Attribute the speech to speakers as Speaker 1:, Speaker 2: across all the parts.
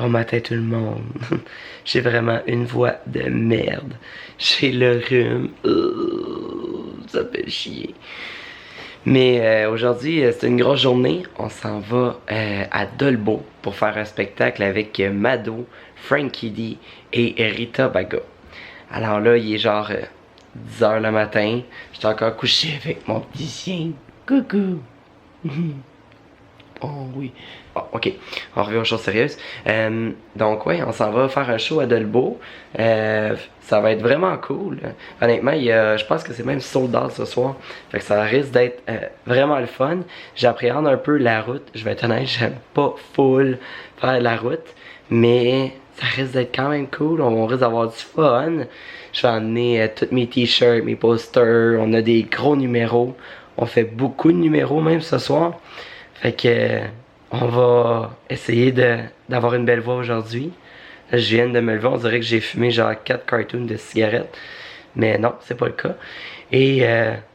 Speaker 1: Bon matin tout le monde. J'ai vraiment une voix de merde. J'ai le rhume. Ça fait chier. Mais aujourd'hui, c'est une grosse journée. On s'en va à Dolbeau pour faire un spectacle avec Mado, Frankie D et Rita Baga. Alors là, il est genre 10h le matin. J'étais encore couché avec mon petit chien. Coucou. Oh oui. Oh, ok, on revient aux choses sérieuses. Donc ouais, on s'en va faire un show à Dolbeau. Ça va être vraiment cool. Honnêtement, je pense que c'est même sold out ce soir. Fait que ça risque d'être vraiment le fun. J'appréhende un peu la route. Je vais être honnête, j'aime pas full faire la route. Mais ça risque d'être quand même cool. On risque d'avoir du fun. Je vais emmener tous mes t-shirts, mes posters. On a des gros numéros. On fait beaucoup de numéros même ce soir. Fait que on va essayer d'avoir une belle voix aujourd'hui. Là, je viens de me lever, on dirait que j'ai fumé genre 4 cartoons de cigarettes. Mais non, c'est pas le cas. Et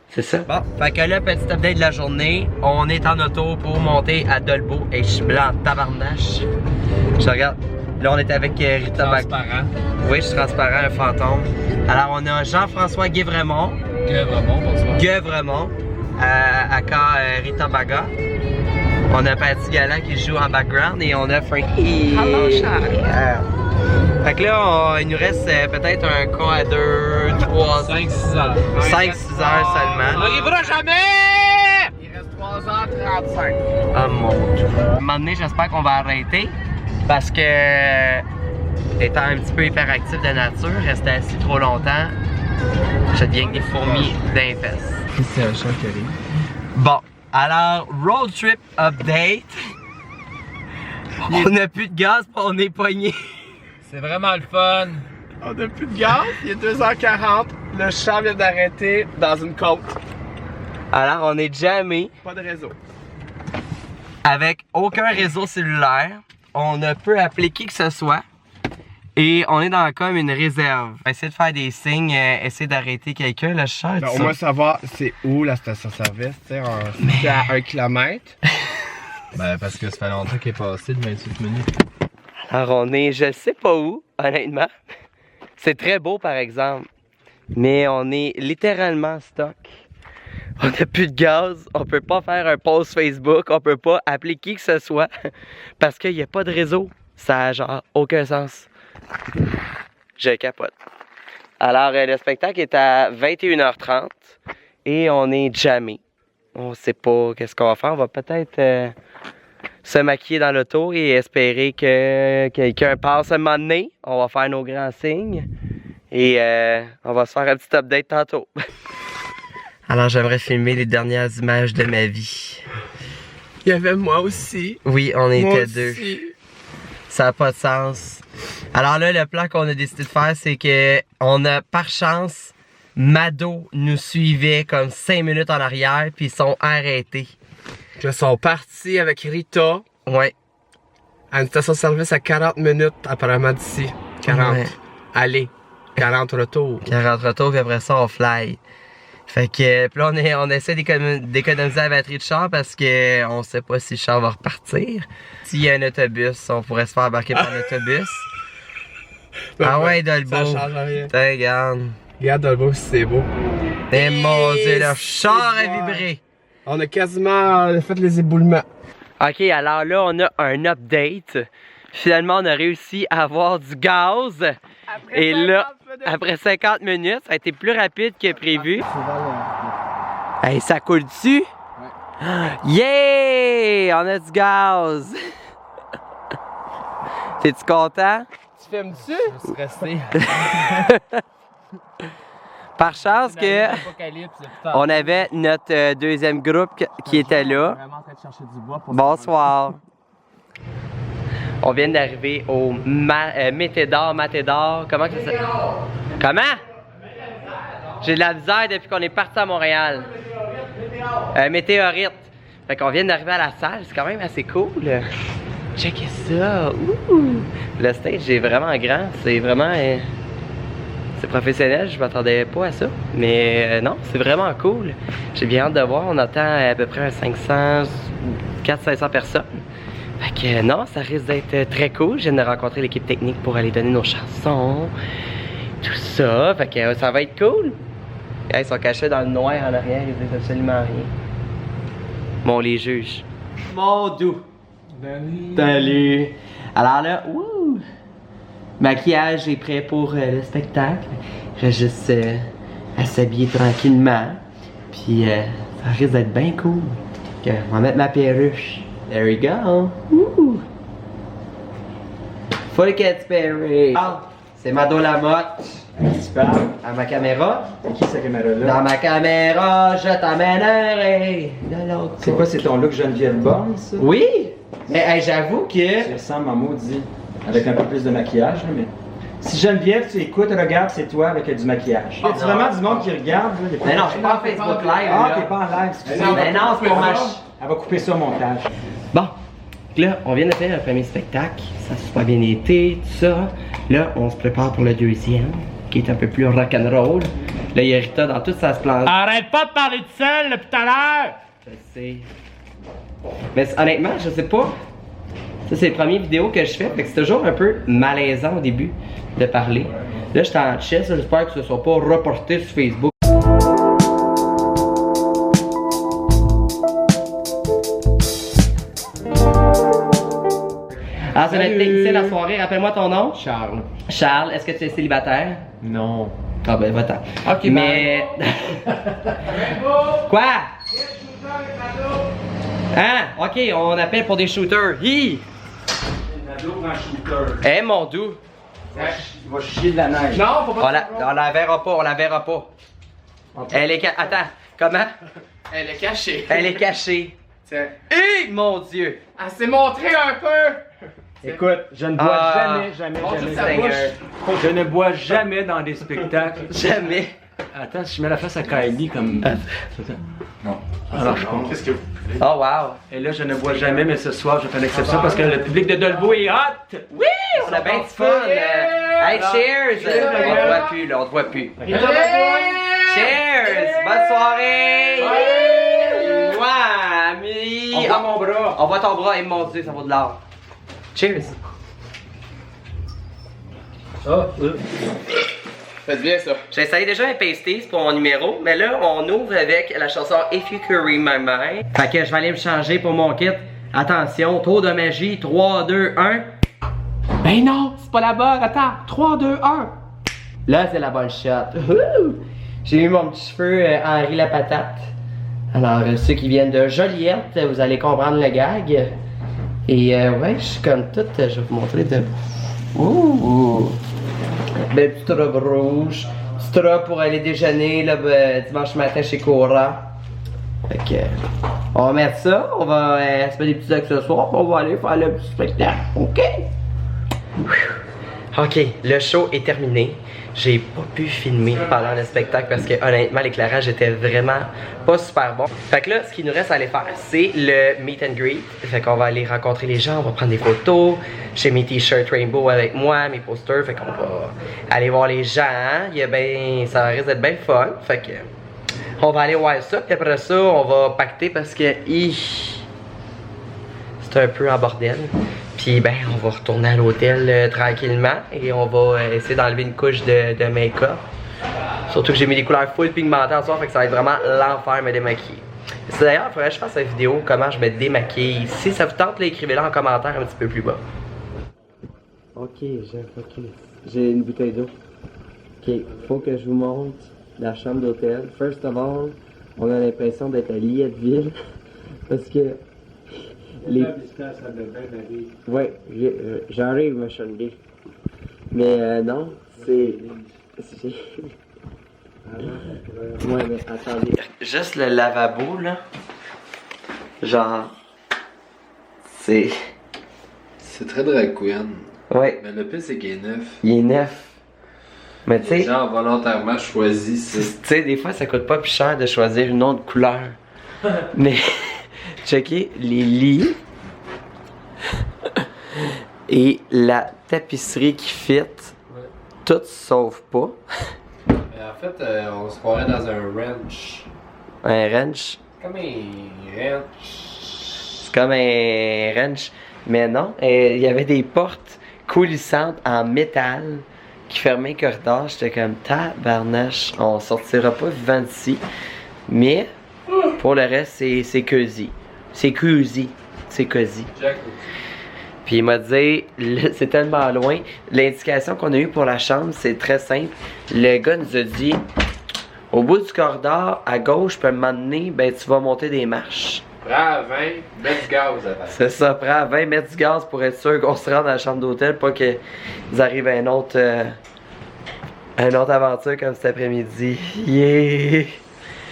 Speaker 1: c'est ça. Bon, fait que là, petit update de la journée. On est en auto pour monter à Dolbeau. Et je suis blanc tabarnache. Je regarde. Là, on est avec Rita Baga.
Speaker 2: Transparent.
Speaker 1: Oui, je suis transparent, un fantôme. Alors, on a Jean-François Guévremont.
Speaker 2: Bonsoir.
Speaker 1: Guévremont. Aka Rita Baga. On a Patty Galland qui joue en background et on a Frankie.
Speaker 2: Hello, cher.
Speaker 1: Fait que là, il nous reste peut-être un cas à 2, 3,
Speaker 2: 5-6 heures.
Speaker 1: 5-6 heures seulement.
Speaker 2: On n'arrivera jamais! Il reste 3h35.
Speaker 1: Oh mon Dieu. À un moment donné, j'espère qu'on va arrêter parce que, étant un petit peu hyperactif de nature, rester assis trop longtemps, je deviens que des fourmis d'un fesses.
Speaker 2: C'est un chat qui arrive.
Speaker 1: Bon. Alors, road trip update. On n'a plus de gaz pour on est pogné.
Speaker 2: C'est vraiment le fun. On n'a plus de gaz, il est 2h40. Le char vient d'arrêter dans une côte.
Speaker 1: Alors, on est jammé.
Speaker 2: Pas de réseau.
Speaker 1: Avec aucun réseau cellulaire. On ne peut appeler qui que ce soit. Et on est dans comme une réserve. On va essayer de faire des signes, essayer d'arrêter quelqu'un, le chat.
Speaker 2: Au moins savoir c'est où la station-service, tu sais, c'est à 1 km. Ben parce que ça fait longtemps qu'il est passé de 28 minutes.
Speaker 1: Alors on est, je sais pas où, honnêtement. C'est très beau par exemple. Mais on est littéralement stock. On n'a plus de gaz, on peut pas faire un post Facebook, on peut pas appeler qui que ce soit. Parce qu'il n'y a pas de réseau. Ça a genre aucun sens. Je capote. Alors, le spectacle est à 21h30 et on est jammé. On sait pas qu'est-ce qu'on va faire. On va peut-être se maquiller dans l'auto et espérer que quelqu'un passe un moment donné. On va faire nos grands signes et on va se faire un petit update tantôt. Alors, j'aimerais filmer les dernières images de ma vie.
Speaker 2: Il y avait moi aussi.
Speaker 1: Oui, on était deux.
Speaker 2: Aussi.
Speaker 1: Ça n'a pas de sens. Alors là, le plan qu'on a décidé de faire, c'est que on a, par chance, Mado nous suivait comme 5 minutes en arrière, puis ils sont arrêtés.
Speaker 2: Ils sont partis avec Rita
Speaker 1: Ouais.
Speaker 2: à une station-service à 40 minutes apparemment d'ici. 40.
Speaker 1: Ouais.
Speaker 2: Allez, 40 retours.
Speaker 1: 40 retours, puis après ça, on fly. Fait que, puis là, on essaie d'économiser la batterie de char parce que on sait pas si le char va repartir. S'il y a un autobus, on pourrait se faire embarquer par l'autobus. Ah ouais, Dolbeau.
Speaker 2: Ça change rien.
Speaker 1: Tiens, regarde.
Speaker 2: Regarde Dolbeau si c'est beau.
Speaker 1: Et mon Dieu, le char a vibré.
Speaker 2: On a quasiment fait les éboulements.
Speaker 1: Ok, alors là, on a un update. Finalement, on a réussi à avoir du gaz. Et là, après 50 minutes, ça a été plus rapide que prévu. Hey, ça coule dessus? Ouais. Yeah! On a du gaz! T'es-tu content?
Speaker 2: Tu filmes-tu? Je suis resté.
Speaker 1: Par chance que on avait notre deuxième groupe qui était là. Bonsoir. On vient d'arriver au Métédor. Comment ça s'appelle? Comment? J'ai de la misère depuis qu'on est parti à Montréal. Météorite. Fait qu'on vient d'arriver à la salle, c'est quand même assez cool. Checkez ça. Ouh. Le stage est vraiment grand. C'est vraiment... c'est professionnel, je m'attendais pas à ça. Mais non, c'est vraiment cool. J'ai bien hâte de voir. On attend à peu près 400-500 personnes. Fait que non, ça risque d'être très cool. Je viens de rencontrer l'équipe technique pour aller donner nos chansons. Tout ça, fait que ça va être cool. Ils sont cachés dans le noir en arrière, ils disent absolument rien. Bon, on les juge. Mon doux. Salut. Alors là, wouh! Maquillage est prêt pour le spectacle. Il reste juste à s'habiller tranquillement. Puis ça risque d'être bien cool. Okay, on va mettre ma perruche. There we go. Woo! Full Katy Perry. Ah, c'est Mado Lamotte.
Speaker 3: Tu parles?
Speaker 1: À ma caméra.
Speaker 3: C'est qui cette caméra-là?
Speaker 1: Dans ma caméra, je t'emmènerai de l'autre.
Speaker 3: C'est quoi, c'est ton look Geneviève Bonne, ça?
Speaker 1: Oui! Mais hey, j'avoue que...
Speaker 3: Tu ressembles à maudit. Avec un peu plus de maquillage, là, mais... Si Geneviève, tu écoutes, regarde, c'est toi avec du maquillage. Y a vraiment du monde qui regarde, là?
Speaker 1: Mais non, je suis pas en Facebook Live,
Speaker 3: Ah,
Speaker 1: là.
Speaker 3: t'es pas en live, excusez.
Speaker 1: Mais non, c'est pour ma...
Speaker 3: Elle va couper ça au montage.
Speaker 1: Bon, là, on vient de faire le premier spectacle, ça a super bien été, tout ça. Là, on se prépare pour le deuxième, qui est un peu plus rock'n'roll. Là, il y a Rita dans toute sa splendeur.
Speaker 4: Arrête pas de parler de seul depuis tout à l'heure!
Speaker 1: Je sais. Mais honnêtement, je sais pas. Ça, c'est les premières vidéos que je fais, fait que c'est toujours un peu malaisant au début de parler. Là, j'étais en chess, j'espère que ce soit pas reporté sur Facebook. Ah, c'est notre technicien de la soirée. Rappelle-moi ton nom.
Speaker 2: Charles.
Speaker 1: Charles, est-ce que tu es célibataire?
Speaker 2: Non.
Speaker 1: Ah ben, va-t'en.
Speaker 2: Ok,
Speaker 1: mais... Quoi? Hein? Ok, on appelle pour des shooters. Hi! Eh, mon doux.
Speaker 3: Il va chier de la neige.
Speaker 4: Non, faut pas.
Speaker 1: On la verra pas, on la verra pas. Elle est Attends, comment?
Speaker 4: Elle est cachée.
Speaker 1: Elle est cachée.
Speaker 4: Tiens.
Speaker 1: Hé, mon Dieu!
Speaker 4: Elle s'est montrée un peu.
Speaker 3: Écoute, je ne bois
Speaker 1: Ah.
Speaker 3: jamais.
Speaker 4: Mon Dieu, ça
Speaker 1: Seigneur.
Speaker 4: bouche.
Speaker 3: Je ne bois jamais dans des spectacles.
Speaker 1: Jamais.
Speaker 3: Attends, si je mets la face à Kylie comme... Non. Alors, je comprends.
Speaker 4: Qu'est-ce que vous voulez?
Speaker 1: Oh, wow.
Speaker 3: Et là, je ne bois jamais, mais ce soir, je fais l'exception parce que le public de Dolbeau est hot!
Speaker 1: Oui, on a bien du fun. Hey, cheers! On te voit plus, là, on te voit plus. Cheers! Bonne soirée! Mouah, ami!
Speaker 3: On voit mon bras.
Speaker 1: On voit ton bras, et mon Dieu, ça vaut de l'or. Cheers!
Speaker 4: Faites bien ça.
Speaker 1: J'ai essayé déjà un pasties pour mon numéro, mais là, on ouvre avec la chanson If You Could Read My Mind. Fait que je vais aller me changer pour mon kit. Attention, tour de magie, 3, 2, 1. Ben non, c'est pas la bonne, attends, 3, 2, 1. Là, c'est la bonne shot. Wouhou! J'ai eu mon petit cheveu Henri la patate. Alors, ceux qui viennent de Joliette, vous allez comprendre le gag. Et ouais, je suis comme toute, je vais vous montrer de... Ouh! Belle petite robe rouge. Petite robe pour aller déjeuner là, dimanche matin chez Cora. Fait que, on va mettre ça, on va se mettre des petits accessoires, puis on va aller faire le petit spectacle. OK? Ok, le show est terminé. J'ai pas pu filmer pendant le spectacle parce que honnêtement l'éclairage était vraiment pas super bon. Fait que là, ce qu'il nous reste à aller faire, c'est le meet and greet. Fait qu'on va aller rencontrer les gens, on va prendre des photos. J'ai mes t-shirts rainbow avec moi, mes posters. Fait qu'on va aller voir les gens. Il y a ben, ça risque d'être bien fun. Fait que on va aller voir ça. Puis après ça, on va pacter parce que c'est un peu en bordel. Puis ben, on va retourner à l'hôtel tranquillement et on va essayer d'enlever une couche de make-up. Surtout que j'ai mis des couleurs full pigmentées ce soir, fait que ça va être vraiment l'enfer me démaquiller. D'ailleurs, il faudrait que je fasse une vidéo comment je me démaquille. Si ça vous tente, écrivez-le en commentaire un petit peu plus bas. Ok, j'ai une bouteille d'eau. Ok, faut que je vous montre la chambre d'hôtel. First of all, on a l'impression d'être à Lietteville parce que ouais, j'arrive, ma chandelle. Mais non, c'est... Ouais, mais attendez. Juste le lavabo, là. Genre... C'est...
Speaker 5: C'est très drag queen.
Speaker 1: Ouais,
Speaker 5: Mais le pire, c'est qu'il est neuf.
Speaker 1: il est neuf. Mais tu sais...
Speaker 5: Les gens ont volontairement choisi ça.
Speaker 1: Tu sais, des fois, ça coûte pas plus cher de choisir une autre couleur. Mais... Checkez les lits et la tapisserie qui fit, tout sauf pas.
Speaker 5: Mais en fait, on se croirait dans un ranch.
Speaker 1: Un ranch,
Speaker 5: Comme un ranch.
Speaker 1: c'est comme un ranch. Mais non, il y avait des portes coulissantes en métal qui fermaient le corridor. J'étais comme tabarnache, on sortira pas vivant d'ici. Mais pour le reste, c'est cosy. C'est cosy. C'est cosy. Puis il m'a dit, c'est tellement loin. L'indication qu'on a eue pour la chambre, c'est très simple. Le gars nous a dit, au bout du corridor, à gauche, peut m'emmener, ben tu vas monter des marches.
Speaker 5: Prends à 20, mets du gaz à
Speaker 1: C'est ça, prends à 20, mets du gaz pour être sûr qu'on se rende à la chambre d'hôtel, pas qu'ils arrivent à une autre aventure comme cet après-midi. Yeah!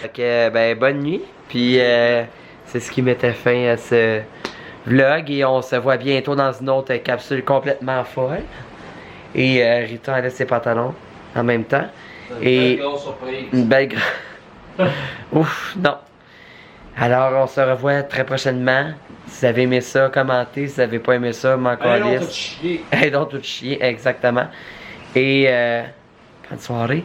Speaker 1: Fait que, ben, bonne nuit. Puis, c'est ce qui mettait fin à ce vlog. Et on se voit bientôt dans une autre capsule complètement folle. Et Rita a laissé ses pantalons en même temps. Et
Speaker 5: Une grosse surprise.
Speaker 1: une belle Ouf, non. Alors, on se revoit très prochainement. Si vous avez aimé ça, commentez. Si vous n'avez pas aimé ça, m'en
Speaker 5: Allez,
Speaker 1: calisse.
Speaker 5: on tout chier.
Speaker 1: Aidons tout chier, exactement. Et bonne soirée.